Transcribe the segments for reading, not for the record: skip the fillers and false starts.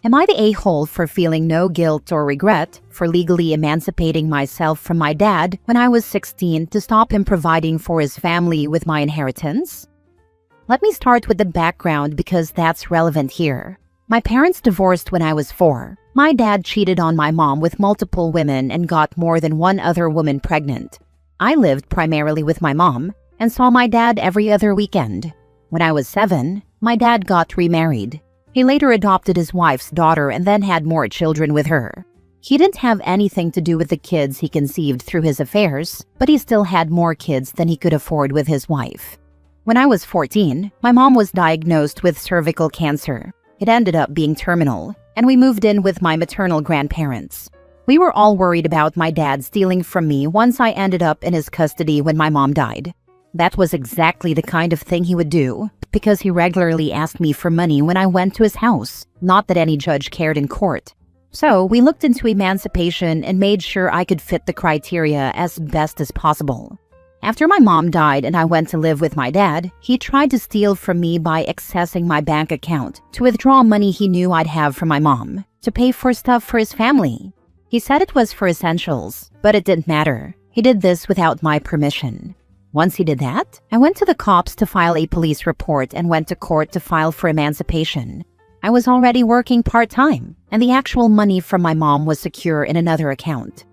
Am I the a-hole for feeling no guilt or regret for legally emancipating myself from my dad when I was 16 to stop him providing for his family with my inheritance? Let me start with the background because that's relevant here. My parents divorced when I was 4. My dad cheated on my mom with multiple women and got more than one other woman pregnant. I lived primarily with my mom and saw my dad every other weekend. When I was 7, my dad got remarried. He later adopted his wife's daughter and then had more children with her. He didn't have anything to do with the kids he conceived through his affairs, but he still had more kids than he could afford with his wife. When I was 14, my mom was diagnosed with cervical cancer. It ended up being terminal, and we moved in with my maternal grandparents. We were all worried about my dad stealing from me once I ended up in his custody when my mom died. That was exactly the kind of thing he would do, because he regularly asked me for money when I went to his house, not that any judge cared in court. So we looked into emancipation and made sure I could fit the criteria as best as possible. After my mom died and I went to live with my dad, he tried to steal from me by accessing my bank account to withdraw money he knew I'd have from my mom to pay for stuff for his family. He said it was for essentials, but it didn't matter. He did this without my permission. Once he did that, I went to the cops to file a police report and went to court to file for emancipation. I was already working part-time, and the actual money from my mom was secure in another account.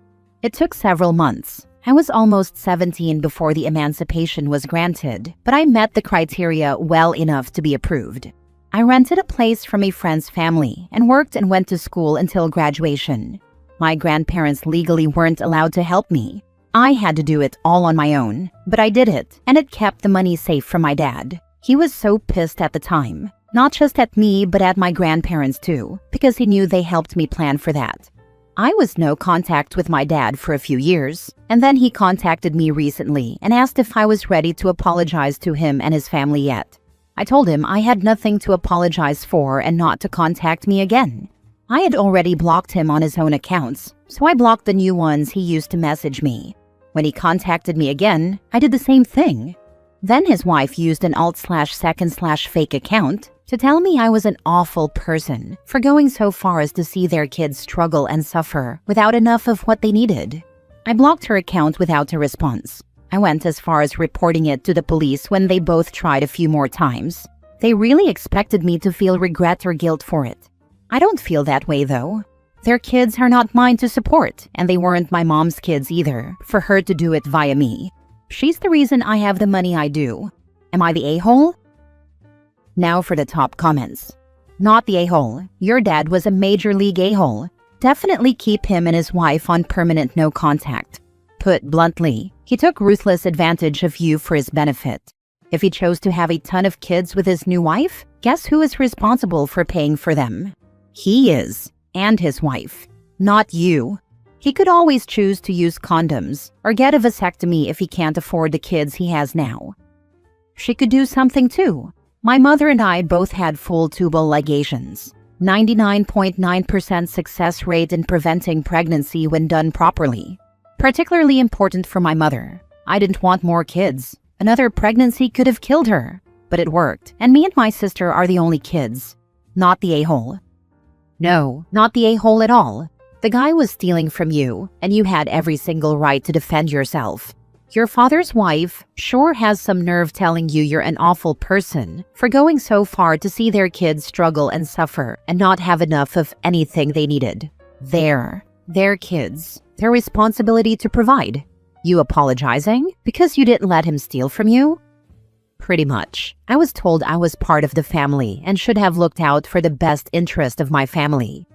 It took several months. I was almost 17 before the emancipation was granted, but I met the criteria well enough to be approved. I rented a place from a friend's family and worked and went to school until graduation. My grandparents legally weren't allowed to help me. I had to do it all on my own, but I did it, and it kept the money safe from my dad. He was so pissed at the time, not just at me, but at my grandparents too, because he knew they helped me plan for that. I was no contact with my dad for a few years, and then he contacted me recently and asked if I was ready to apologize to him and his family yet. I told him I had nothing to apologize for and not to contact me again. I had already blocked him on his own accounts, so I blocked the new ones he used to message me. When he contacted me again, I did the same thing. Then his wife used an alt/second/fake account to tell me I was an awful person for going so far as to see their kids struggle and suffer without enough of what they needed. I blocked her account without a response. I went as far as reporting it to the police when they both tried a few more times. They really expected me to feel regret or guilt for it. I don't feel that way though. Their kids are not mine to support, and they weren't my mom's kids either, for her to do it via me. She's the reason I have the money I do. Am I the a-hole? Now for the top comments. Not the a-hole. Your dad was a major league a-hole. Definitely keep him and his wife on permanent no contact. Put bluntly, he took ruthless advantage of you for his benefit. If he chose to have a ton of kids with his new wife, guess who is responsible for paying for them? He is. And his wife, not you. He could always choose to use condoms or get a vasectomy if he can't afford the kids he has now. She could do something too. My mother and I both had full tubal ligations. 99.9% success rate in preventing pregnancy when done properly. Particularly important for my mother. I didn't want more kids. Another pregnancy could have killed her. But it worked, and me and my sister are the only kids. Not the a-hole. No, not the a-hole at all. The guy was stealing from you, and you had every single right to defend yourself. Your father's wife sure has some nerve telling you you're an awful person for going so far to see their kids struggle and suffer and not have enough of anything they needed. Their kids, their responsibility to provide. You apologizing because you didn't let him steal from you? Pretty much. I was told I was part of the family and should have looked out for the best interest of my family.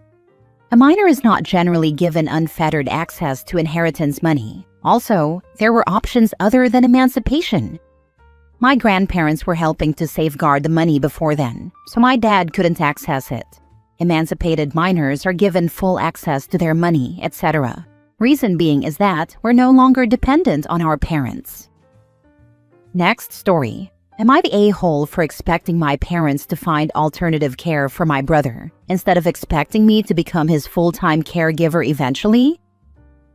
A minor is not generally given unfettered access to inheritance money. Also, there were options other than emancipation. My grandparents were helping to safeguard the money before then, so my dad couldn't access it. Emancipated minors are given full access to their money, etc. Reason being is that we're no longer dependent on our parents. Next story. Am I the a-hole for expecting my parents to find alternative care for my brother, instead of expecting me to become his full-time caregiver eventually?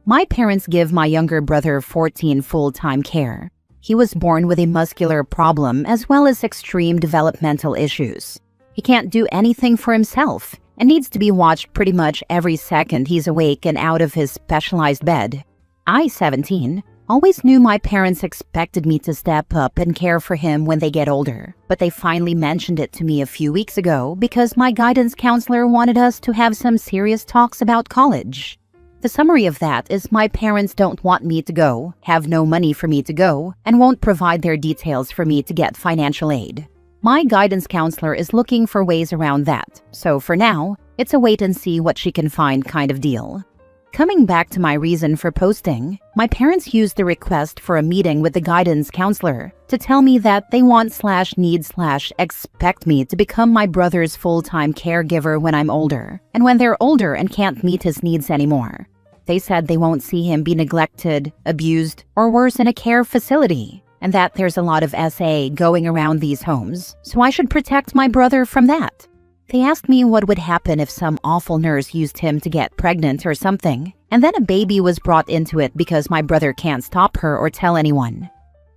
My parents give my younger brother 14 full-time care. He was born with a muscular problem as well as extreme developmental issues. He can't do anything for himself, and needs to be watched pretty much every second he's awake and out of his specialized bed. I, 17, always knew my parents expected me to step up and care for him when they get older, but they finally mentioned it to me a few weeks ago because my guidance counselor wanted us to have some serious talks about college. The summary of that is my parents don't want me to go, have no money for me to go, and won't provide their details for me to get financial aid. My guidance counselor is looking for ways around that, so for now, it's a wait and see what she can find kind of deal. Coming back to my reason for posting, my parents used the request for a meeting with the guidance counselor to tell me that they want/need/expect me to become my brother's full-time caregiver when I'm older, and when they're older and can't meet his needs anymore. They said they won't see him be neglected, abused, or worse in a care facility, and that there's a lot of SA going around these homes, so I should protect my brother from that. They asked me what would happen if some awful nurse used him to get pregnant or something, and then a baby was brought into it because my brother can't stop her or tell anyone.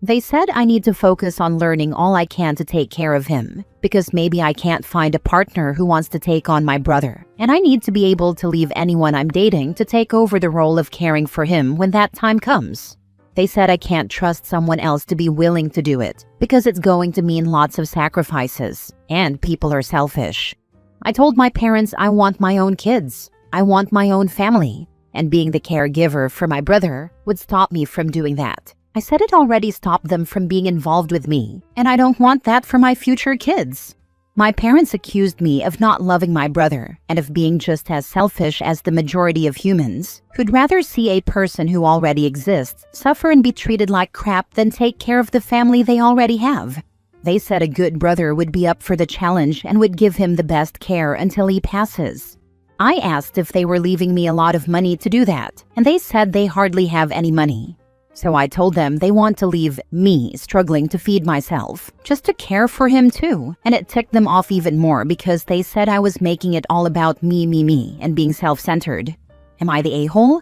They said I need to focus on learning all I can to take care of him, because maybe I can't find a partner who wants to take on my brother, and I need to be able to leave anyone I'm dating to take over the role of caring for him when that time comes. They said I can't trust someone else to be willing to do it, because it's going to mean lots of sacrifices, and people are selfish. I told my parents I want my own kids, I want my own family, and being the caregiver for my brother would stop me from doing that. I said it already stopped them from being involved with me, and I don't want that for my future kids. My parents accused me of not loving my brother and of being just as selfish as the majority of humans who'd rather see a person who already exists suffer and be treated like crap than take care of the family they already have. They said a good brother would be up for the challenge and would give him the best care until he passes. I asked if they were leaving me a lot of money to do that, and they said they hardly have any money. So I told them they want to leave me struggling to feed myself, just to care for him too, and it ticked them off even more because they said I was making it all about me, and being self-centered. Am I the a-hole?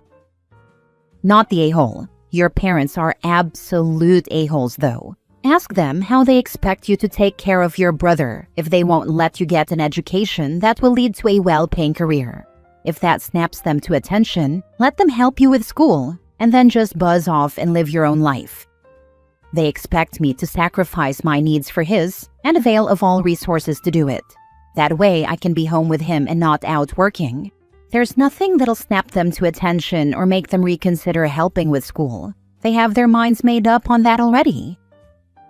Not the a-hole. Your parents are absolute a-holes though. Ask them how they expect you to take care of your brother if they won't let you get an education that will lead to a well-paying career. If that snaps them to attention, let them help you with school, and then just buzz off and live your own life. They expect me to sacrifice my needs for his and avail of all resources to do it. That way I can be home with him and not out working. There's nothing that'll snap them to attention or make them reconsider helping with school. They have their minds made up on that already.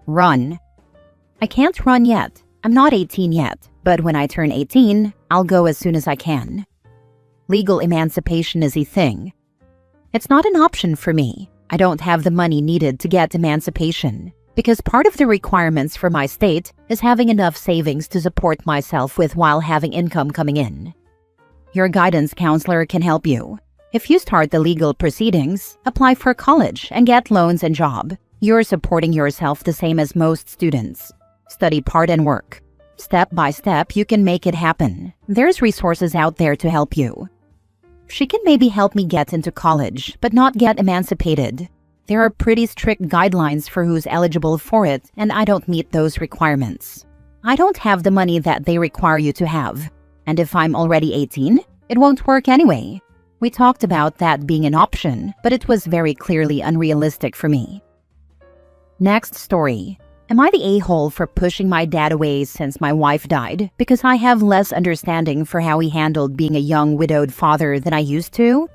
Run. I can't run yet. I'm not 18 yet, but when I turn 18, I'll go as soon as I can. Legal emancipation is a thing. It's not an option for me. I don't have the money needed to get emancipation, because part of the requirements for my state is having enough savings to support myself with while having income coming in. Your guidance counselor can help you. If you start the legal proceedings, apply for college and get loans and job. You're supporting yourself the same as most students. Study part and work. Step by step, you can make it happen. There's resources out there to help you. She can maybe help me get into college, but not get emancipated. There are pretty strict guidelines for who's eligible for it, and I don't meet those requirements. I don't have the money that they require you to have. And if I'm already 18, it won't work anyway. We talked about that being an option, but it was very clearly unrealistic for me. Next story. Am I the a-hole for pushing my dad away since my wife died because I have less understanding for how he handled being a young widowed father than I used to?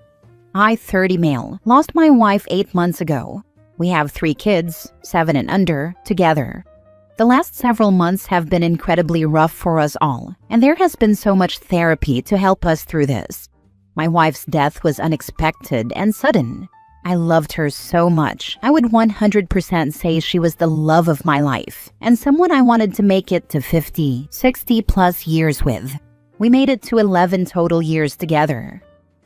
I, 30 male, lost my wife 8 months ago. We have 3 kids, 7 and under, together. The last several months have been incredibly rough for us all, and there has been so much therapy to help us through this. My wife's death was unexpected and sudden. I loved her so much. I would 100% say she was the love of my life and someone I wanted to make it to 50, 60 plus years with. We made it to 11 total years together.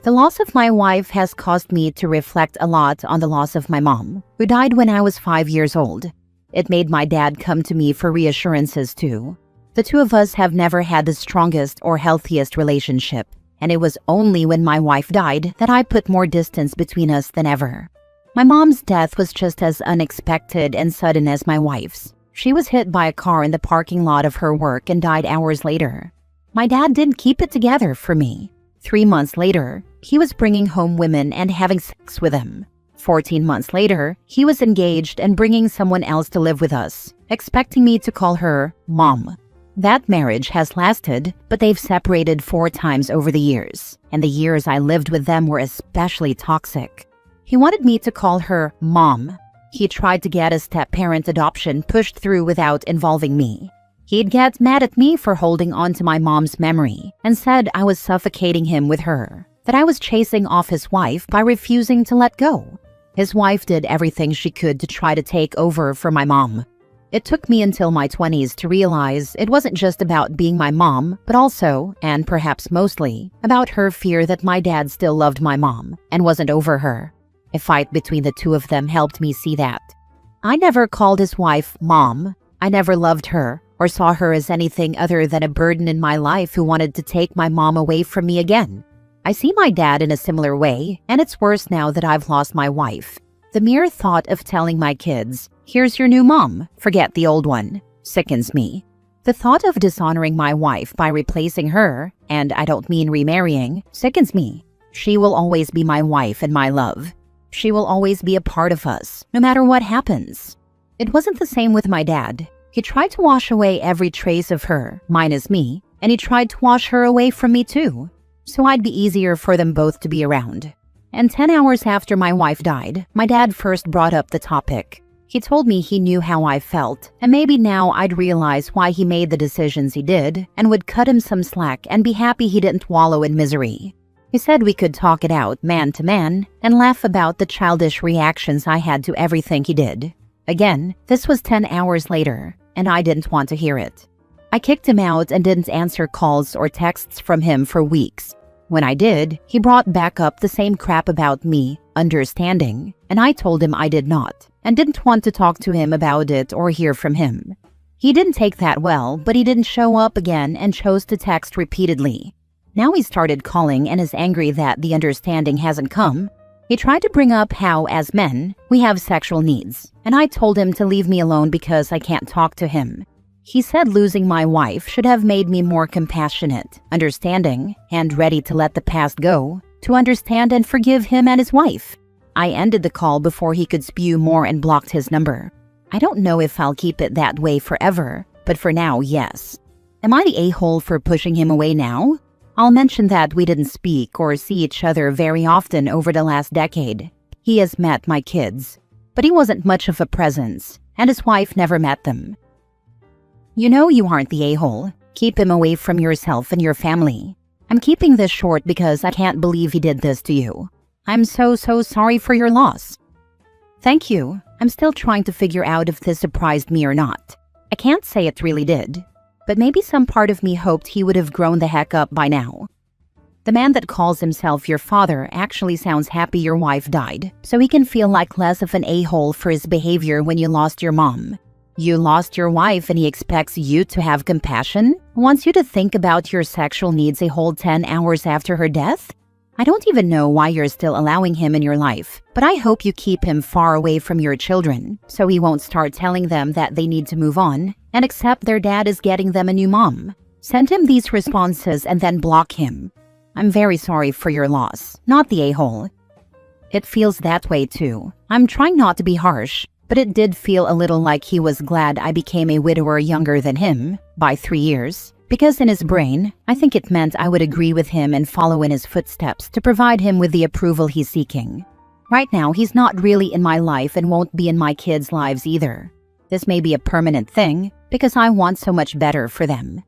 The loss of my wife has caused me to reflect a lot on the loss of my mom, who died when I was 5 years old. It made my dad come to me for reassurances too. The two of us have never had the strongest or healthiest relationship. And it was only when my wife died that I put more distance between us than ever. My mom's death was just as unexpected and sudden as my wife's. She was hit by a car in the parking lot of her work and died hours later. My dad didn't keep it together for me. 3 months later, he was bringing home women and having sex with them. 14 months later, he was engaged and bringing someone else to live with us, expecting me to call her Mom. That marriage has lasted, but they've separated 4 times over the years, and the years I lived with them were especially toxic. He wanted me to call her Mom. He tried to get a step-parent adoption pushed through without involving me. He'd get mad at me for holding on to my mom's memory and said I was suffocating him with her, that I was chasing off his wife by refusing to let go. His wife did everything she could to try to take over for my mom. It took me until my 20s to realize it wasn't just about being my mom, but also, and perhaps mostly, about her fear that my dad still loved my mom and wasn't over her. A fight between the two of them helped me see that. I never called his wife Mom. I never loved her or saw her as anything other than a burden in my life who wanted to take my mom away from me again. I see my dad in a similar way, and it's worse now that I've lost my wife. The mere thought of telling my kids, "Here's your new mom, forget the old one," sickens me. The thought of dishonoring my wife by replacing her, and I don't mean remarrying, sickens me. She will always be my wife and my love. She will always be a part of us, no matter what happens. It wasn't the same with my dad. He tried to wash away every trace of her, minus me, and he tried to wash her away from me too, so I'd be easier for them both to be around. And 10 hours after my wife died, my dad first brought up the topic. He told me he knew how I felt, and maybe now I'd realize why he made the decisions he did, and would cut him some slack and be happy he didn't wallow in misery. He said we could talk it out man to man and laugh about the childish reactions I had to everything he did. Again, this was 10 hours later, and I didn't want to hear it. I kicked him out and didn't answer calls or texts from him for weeks. When I did, he brought back up the same crap about me, understanding, and I told him I did not, and didn't want to talk to him about it or hear from him. He didn't take that well, but he didn't show up again and chose to text repeatedly. Now he started calling and is angry that the understanding hasn't come. He tried to bring up how, as men, we have sexual needs, and I told him to leave me alone because I can't talk to him. He said losing my wife should have made me more compassionate, understanding, and ready to let the past go, to understand and forgive him and his wife. I ended the call before he could spew more and blocked his number. I don't know if I'll keep it that way forever, but for now, yes. Am I the a-hole for pushing him away now? I'll mention that we didn't speak or see each other very often over the last decade. He has met my kids, but he wasn't much of a presence, and his wife never met them. You know you aren't the a-hole. Keep him away from yourself and your family. I'm keeping this short because I can't believe he did this to you. I'm so sorry for your loss. Thank you. I'm still trying to figure out if this surprised me or not. I can't say it really did, but maybe some part of me hoped he would have grown the heck up by now. The man that calls himself your father actually sounds happy your wife died, so he can feel like less of an a-hole for his behavior when you lost your mom. You lost your wife and he expects you to have compassion? Wants you to think about your sexual needs a whole 10 hours after her death? I don't even know why you're still allowing him in your life, but I hope you keep him far away from your children, so he won't start telling them that they need to move on and accept their dad is getting them a new mom. Send him these responses and then block him. I'm very sorry for your loss, not the a-hole. It feels that way too. I'm trying not to be harsh, but it did feel a little like he was glad I became a widower younger than him, by 3 years, because in his brain, I think it meant I would agree with him and follow in his footsteps to provide him with the approval he's seeking. Right now, he's not really in my life and won't be in my kids' lives either. This may be a permanent thing, because I want so much better for them.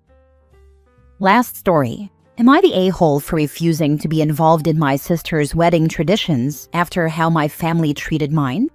Last story. Am I the a-hole for refusing to be involved in my sister's wedding traditions after how my family treated mine?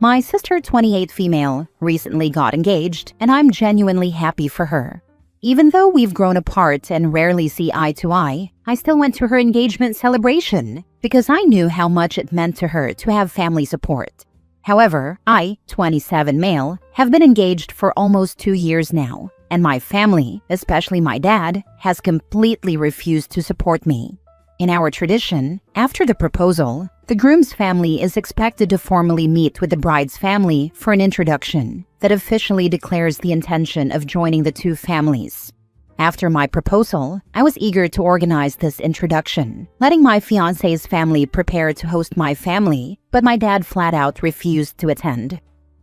My sister, 28 female, recently got engaged, and I'm genuinely happy for her. Even though we've grown apart and rarely see eye to eye, I still went to her engagement celebration because I knew how much it meant to her to have family support. However, I, 27 male, have been engaged for almost 2 years now, and my family, especially my dad, has completely refused to support me. In our tradition, after the proposal, the groom's family is expected to formally meet with the bride's family for an introduction that officially declares the intention of joining the two families. After my proposal, I was eager to organize this introduction, letting my fiancé's family prepare to host my family, but my dad flat out refused to attend.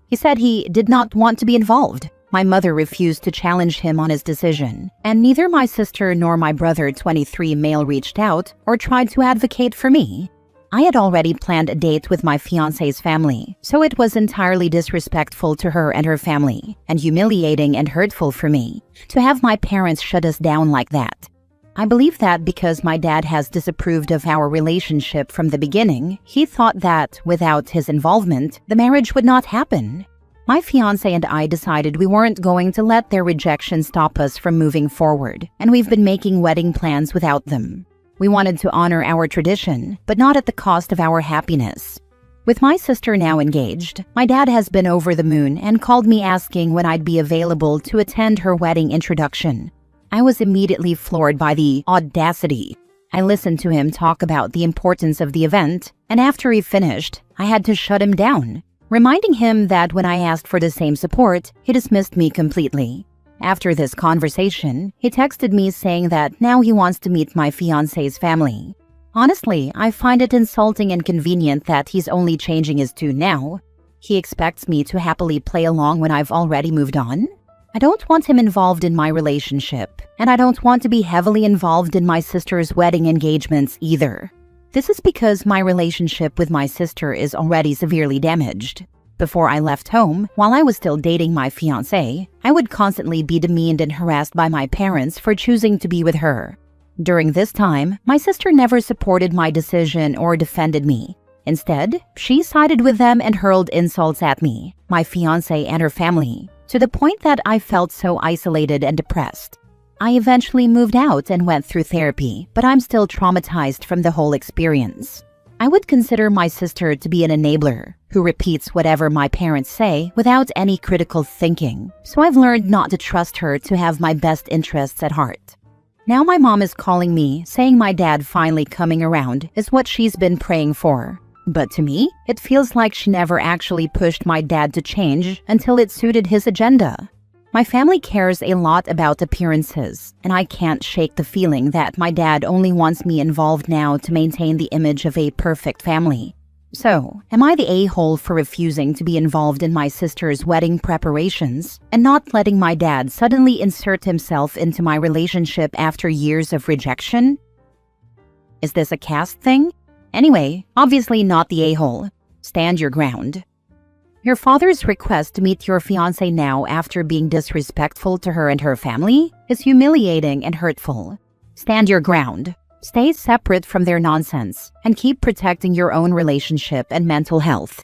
He said he did not want to be involved. My mother refused to challenge him on his decision, and neither my sister nor my brother, 23 male, reached out or tried to advocate for me. I had already planned a date with my fiancé's family, so it was entirely disrespectful to her and her family, and humiliating and hurtful for me to have my parents shut us down like that. I believe that because my dad has disapproved of our relationship from the beginning, he thought that, without his involvement, the marriage would not happen. My fiancé and I decided we weren't going to let their rejection stop us from moving forward, and we've been making wedding plans without them. We wanted to honor our tradition, but not at the cost of our happiness. With my sister now engaged, my dad has been over the moon and called me asking when I'd be available to attend her wedding introduction. I was immediately floored by the audacity. I listened to him talk about the importance of the event, and after he finished, I had to shut him down, reminding him that when I asked for the same support, he dismissed me completely. After this conversation, he texted me saying that now he wants to meet my fiancé's family. Honestly, I find it insulting and convenient that he's only changing his tune now. He expects me to happily play along when I've already moved on? I don't want him involved in my relationship, and I don't want to be heavily involved in my sister's wedding engagements either. This is because my relationship with my sister is already severely damaged. Before I left home, while I was still dating my fiancé, I would constantly be demeaned and harassed by my parents for choosing to be with her. During this time, my sister never supported my decision or defended me. Instead, she sided with them and hurled insults at me, my fiancé and her family, to the point that I felt so isolated and depressed. I eventually moved out and went through therapy, but I'm still traumatized from the whole experience. I would consider my sister to be an enabler who repeats whatever my parents say without any critical thinking, so I've learned not to trust her to have my best interests at heart. Now my mom is calling me, saying my dad finally coming around is what she's been praying for. But to me, it feels like she never actually pushed my dad to change until it suited his agenda. My family cares a lot about appearances, and I can't shake the feeling that my dad only wants me involved now to maintain the image of a perfect family. So, am I the a-hole for refusing to be involved in my sister's wedding preparations and not letting my dad suddenly insert himself into my relationship after years of rejection? Is this a caste thing? Anyway, obviously not the a-hole. Stand your ground. Your father's request to meet your fiancé now after being disrespectful to her and her family is humiliating and hurtful. Stand your ground. Stay separate from their nonsense and keep protecting your own relationship and mental health.